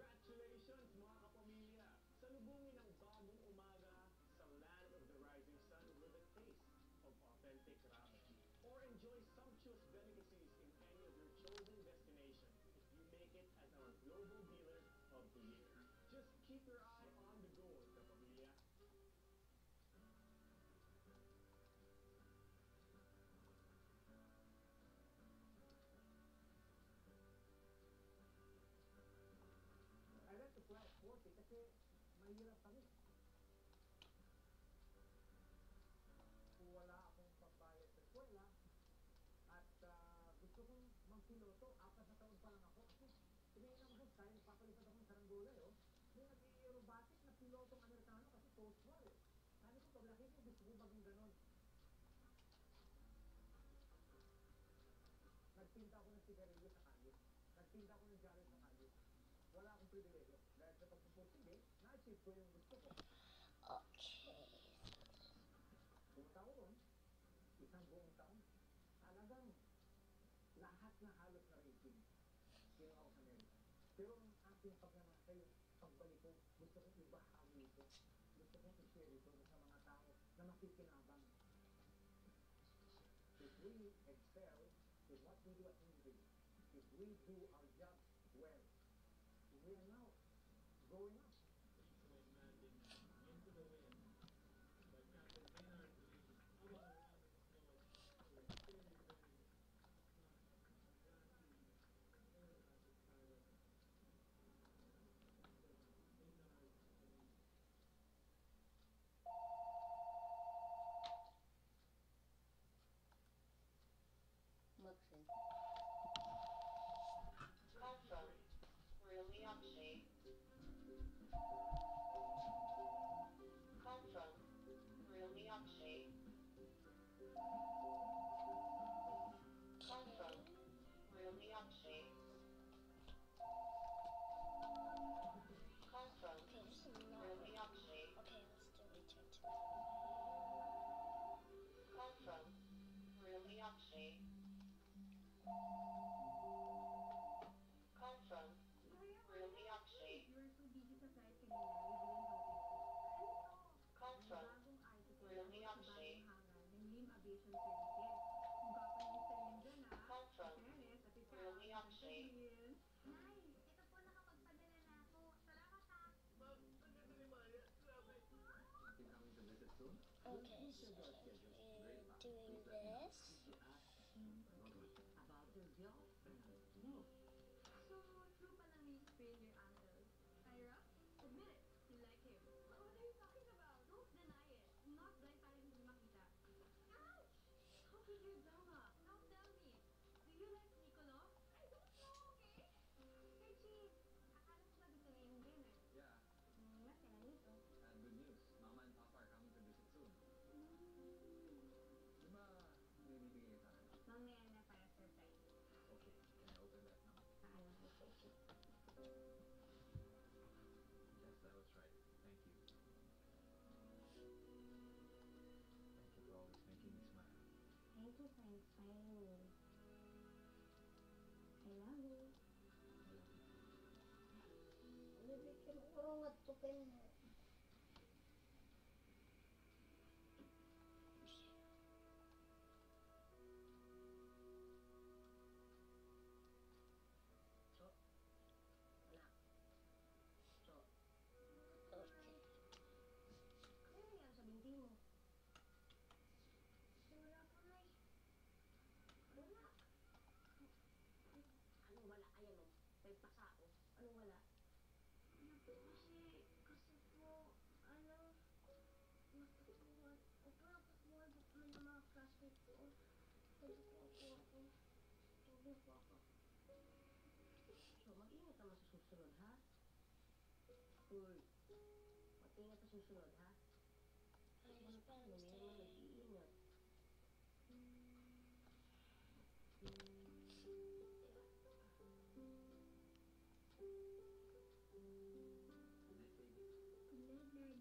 Congratulations mga kapamilya! Salubungin ang bagong umaga sa land of the rising sun with a taste of authentic ramen. Or enjoy sumptuous delicacies in any of your chosen destinations if you make it as our global dealer of the year. Just keep your eye on the goal, kapamilya. I went to 12:40 kasi mahirap kami. Kung wala akong pambayad sa eskwela at gusto kong magpiloto, 4 na taon pa lang ako kasi tumingin ako doon, kaya nagpapalipad akong saranggola eh. May nag-aerobatic na pilotong Amerikano kasi Coast War eh. Sabi ko, paglaki ko, gusto ko maging ganon. Nagtinta ako ng sigarilyo sa kalye. Nagtinta ako ng jalo sa kalye. Wala akong pribilegyo. Dahil sa pagpupursige, na-achieve ko yung gusto ko. Okay. Pumunta ako ron, isang buong taon. Talagang lahat na halos na rating. Kinuha ako sa Amerika. Pero ang ating pagnanasa yung pagbalik ko, gusto kong ibahagi ito. Gusto kong i-share ito sa mga tao na makikinabang. If we excel in what we do at Infinity, if we do our job well, we are now growing up. Into the wind. But Captain Maynard Magsin. Confirm. Really upstate. Confirm. Really upstate. Confirm. Really upstate. Confirm. Okay, this is not Really upstate. okay, let's do return to Confirm. Really upstate. Confirm. Really upstate. You were so busy sa flight kanina, you didn't notice. Confirm. Bagong article Really sa upstate. bagong hangar ng Lim Aviation Services. Ang gapa ni Mr. Lim dyan ha. Confirm. Fairness, at ikaw. Really upstate. Nay, ito po nakapagpadala na ako. Salamat ha. Ma'am, ang ganda ni Maya. Grabe. Coming to visit soon? Okay, so we're doing this. About your girlfriend? No. So, true pala may sprain your ankle. Ira, admit it. You like him. What are you talking about? Don't deny it. Not dahil tayo hindi makita. Ouch! How is your drama? Now tell me. Do you like Nicolo? I don't know, okay? Hey, Chief. Akala ko ba gusto niya yung dinner? Yeah, Masaya nito. and good news. Mama and Papa are coming to visit soon. Di ba binibigay sa akin? Mamaya na para surprise. Okay, can I open that now? Paalam ko sa Chief. Yes, that was right. Thank you. Thank you for always making me smile. Thank you for inspiring me. I love you. I love you. Bibigyan mo kurang at tupin mo. So, anak. So, Okay. ano nangyari sa binti mo? Wala po na Wala. Anong wala? Ayan o. May pasa o. Anong wala? Ano po kasi po, natakbuhan. Opo, natakbuhan po kami ng mga classmates ko. Pwede po ako. Tuloy po ako. So, mag-ingat naman sa susunod, ha? Uy. Mag-ingat sa susunod, ha? Ayos pa, Hindi Mr. naman nag-iingat. Good night, baby. Good night,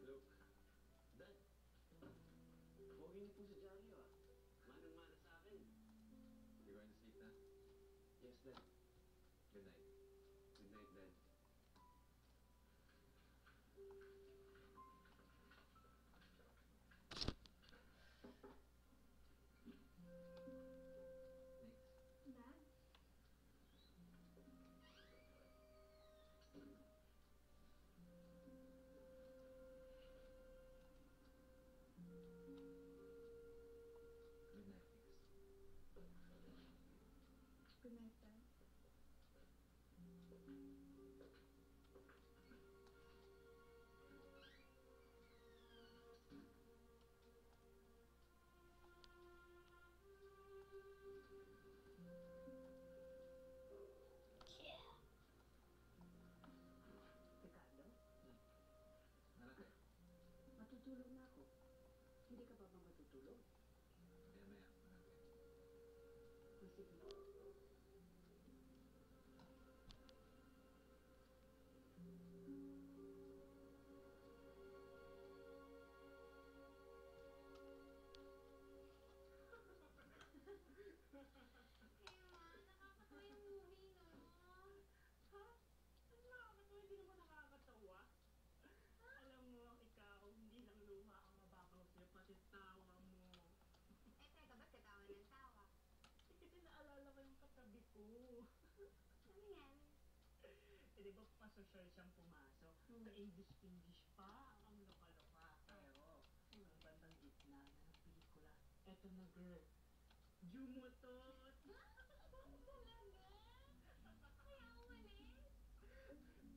Look, Dad, huwag niyo po po si Jackie, ah. Manang-mana sa akin. You're going to sleep now? Yes, Dad. Good night. Good night, Dad. Thanks. Dad? Good night, Nix. Good night, Dad. Ricardo, Anak eh. matutulog na ako. Hindi ka pa ba matutulog? Maya-maya, anak eh. O sige. Nakakatawa yung movie, no? Ha? Ano nakakatawa? Hindi naman nakakatawa. Alam mo, ikaw, hindi lang luha ang mababaw sa'yo, pati tawa mo. Teka, ba't katawa ng tawa? Kasi naalala ko yung katabi ko. Ano nangyari? Eh, di ba pasosyal siyang pumasok? Ka-English pa, ang loka-loka. Pero, ang bandang gitna na ng pelikula, eto na girl, Jumutot! Talaga? Kaya umalis?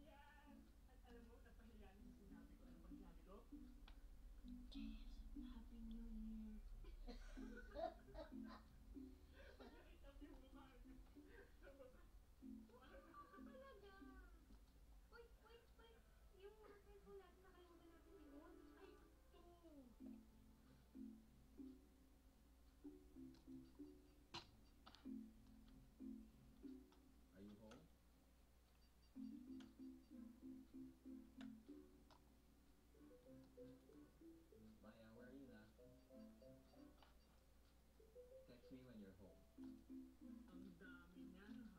Yan! At alam mo, napahiya na sa sinabi ko. Ano bang sinabi ko? Happy New Year! Pag-iitap yung mukha niyo. Talaga? Uy, wait, wait. Yung cellphone natin, nakalimutan natin i-on. Ay, ito! Are you home? Maya, where are you na? Text me when you're home. Ang dami niyan, ha?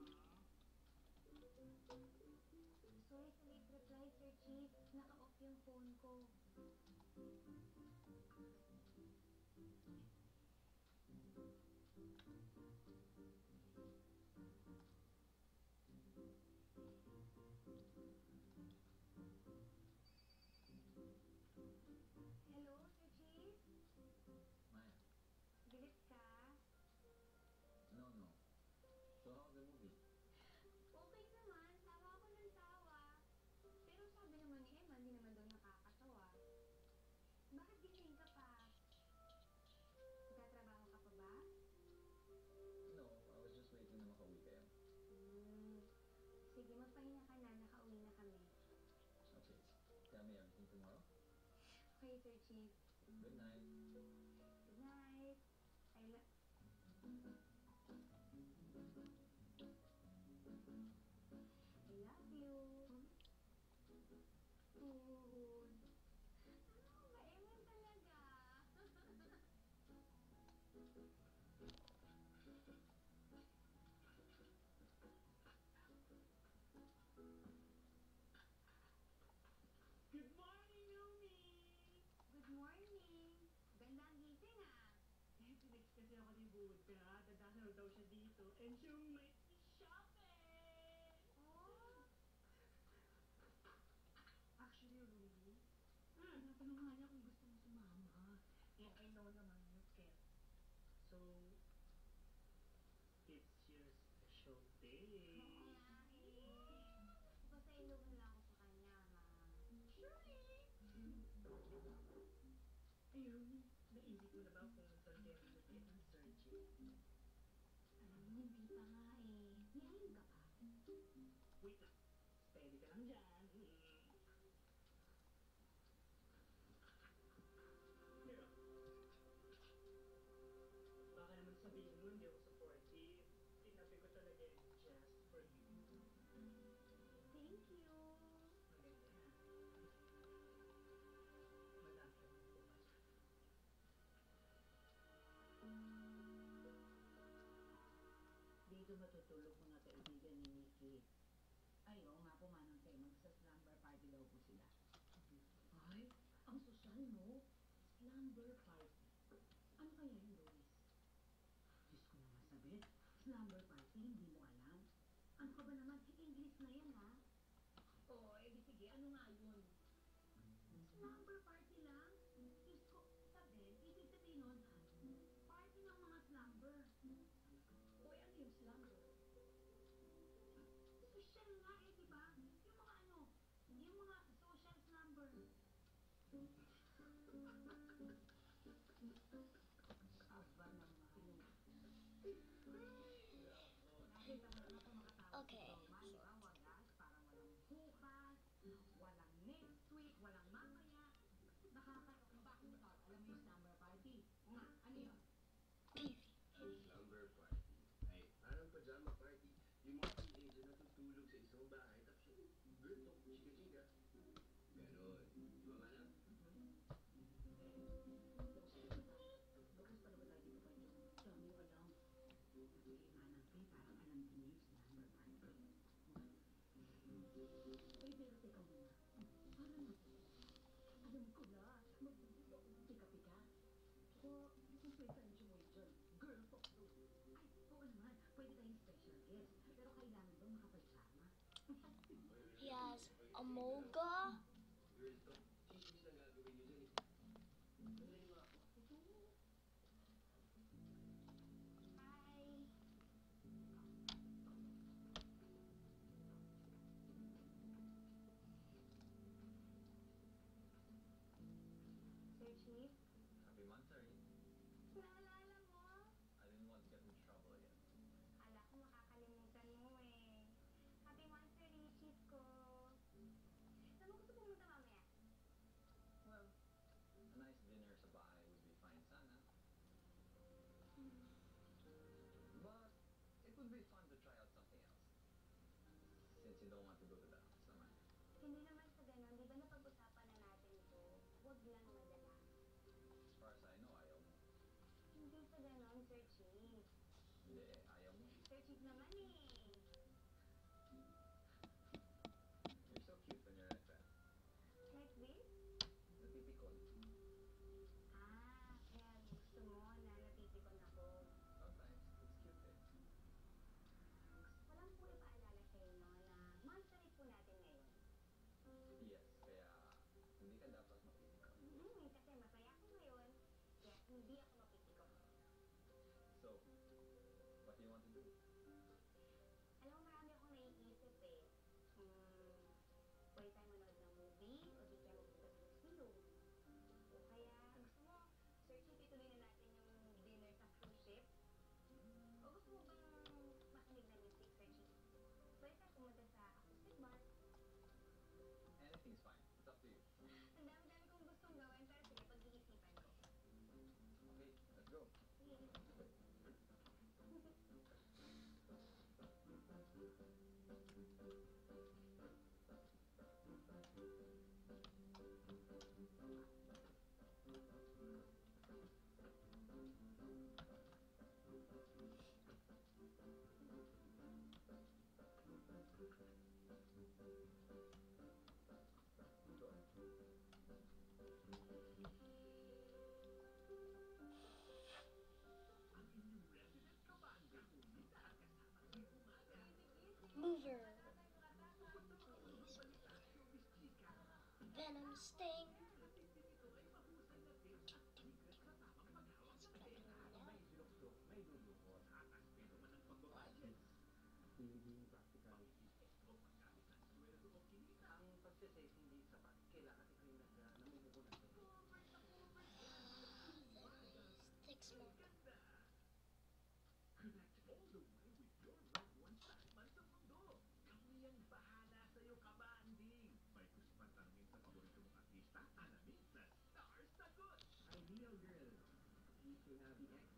Sorry sa late reply, Sir Chief. Naka-off yung phone ko. Hello, Sir Chief? Maya? Galit ka? No, no. So how's the movie? Okay naman, tawa ako ng tawa. Pero sabi naman ni Emma, hindi naman daw nakakatawa. Bakit gising ka pa? Magtatrabaho ka pa ba? No, I was just waiting na makauwi kayo. Sige, magpahinga ka na, nakauwi na kami. Okay. Tell me everything tomorrow. Okay, Sir Chief. Good night. Good night. I love... I love you. Food. Ano ba? Ewan talaga. Good morning, Yumi! Good morning. Ganda ang gising ah. Eh, tinext kasi ako ni Buddha. Dadalaw daw siya dito. And siya may shopping! Oh, Actually, Ruby, tinatanong nga niya kung gusto mo sumama. Eh, I know naman you can't. So, it's your special day. oo nga eh. Basta ilugan lang ako sa kanya ha. Surely! Ay, Ruby, naisip mo na ba kung saan kayo nilagyan ng surgery? Alam mo, hindi pa nga eh. Niyahin ka pa. Wait lang. Steady ka lang dyan. Mira, Baka naman sabihin mo hindi ako supportive. Tinabi ko talaga yun just for you. Thank you. Maganda yan. Malaki ang pumasok. siguro matutulog mga kaibigan ni Nikki. Ay, oo nga po, Manang Tay. Magsa-slumber party daw po sila. Ay, ang sosyal mo. Slumber party. Ano kaya yun, Lois? Diyos ko naman sabit. Slumber party, hindi mo alam. Ano ka ba naman? English na yan, ha? Oo, di sige, ano nga yun? Slumber party lang? Diyos ko, sabi, ibig sabihin nun, party ng mga slumber. Uy, ano yung slumber? Social nga eh, di ba? Yung mga social slumber. Aba naman. Nakita mo na po mga tao Okay. sa Roma, di ba? Wagas, parang walang bukas, walang next week, walang mamaya. Bakit ba? Alam mo yung slumber party? O nga, ano yun? Slumber party. Ay, parang pajama party. Yung mga teenager natutulog sa isang bahay tapos yung girl talk, chika-chika. Ganon. Di ba, Manang? Bukas pala ba tayo dito pa yung Dami mo alam. si Manang Tay, parang alam din niya yung slumber party. Uy, pero teka muna. Parang alam ko na. Pika-pika. O, yung friends mo dyan. Girl talk daw. Ay, oo naman, pwede tayong special guest. Pero kailangan daw makapajama. He has a moga. Girl talk. Chismis lang gagawin nyo dyan eh. Nalay mo ako. Hi. Sir Chief, Happy monthsary. naalala mo? I didn't want to get in trouble again. Ala ko makakalimutan mo eh. Happy monthsary, Chief ko. Saan mo gusto pumunta mamaya? Well, a nice dinner sa bahay would be fine sana. But it would be fun to try out something else. Since you don't want to go to the house naman. Hindi naman sa ganon, di ba napag-usapan na natin to? Huwag lang madalas. As far as I know, ayaw mo. Hindi sa ganon, Sir Chief. Hindi, ayaw mo. Sir Chief naman eh. You're so cute when you're like that. Like this? Natipikon. Ah, kaya gusto mo na natipikon ako. Sometimes, it's cute eh. Gusto ko lang po ipaalala sa inyo na monthsary po natin ngayon. Yes, kaya hindi ka dapat mapipikon. Kasi masaya ako ngayon, kaya hindi ako mapipikon. So, what do you want to do? Alam mo, marami akong naiisip eh. Pwede tayo manood ng movie, o di kaya magpunta sa museum. O kaya, gusto mo, Sir Chief, ituloy na natin yung dinner sa cruise ship? O gusto mo bang makinig ng music, Sir Chief? Pwede tayo pumunta sa acoustic bar. Anything's fine. It's up to you. Ang dami-dami kong gustong gawin, pero sige, pag-iisipan ko. Okay, let's go. Sige. Go. Mover. Venom sting. Hindi practicality. Ang pagsasafe hindi sapat. Kailangan ikaw yung namumuko na ito. Sticks more. Connect all the way with your loved ones saan man sa mundo. Kami ang bahala sa'yo, kabanding. May kuspat tanungin sa paborito mong artista, alamin sa Star Sagot. Ideal Girl. Ito na the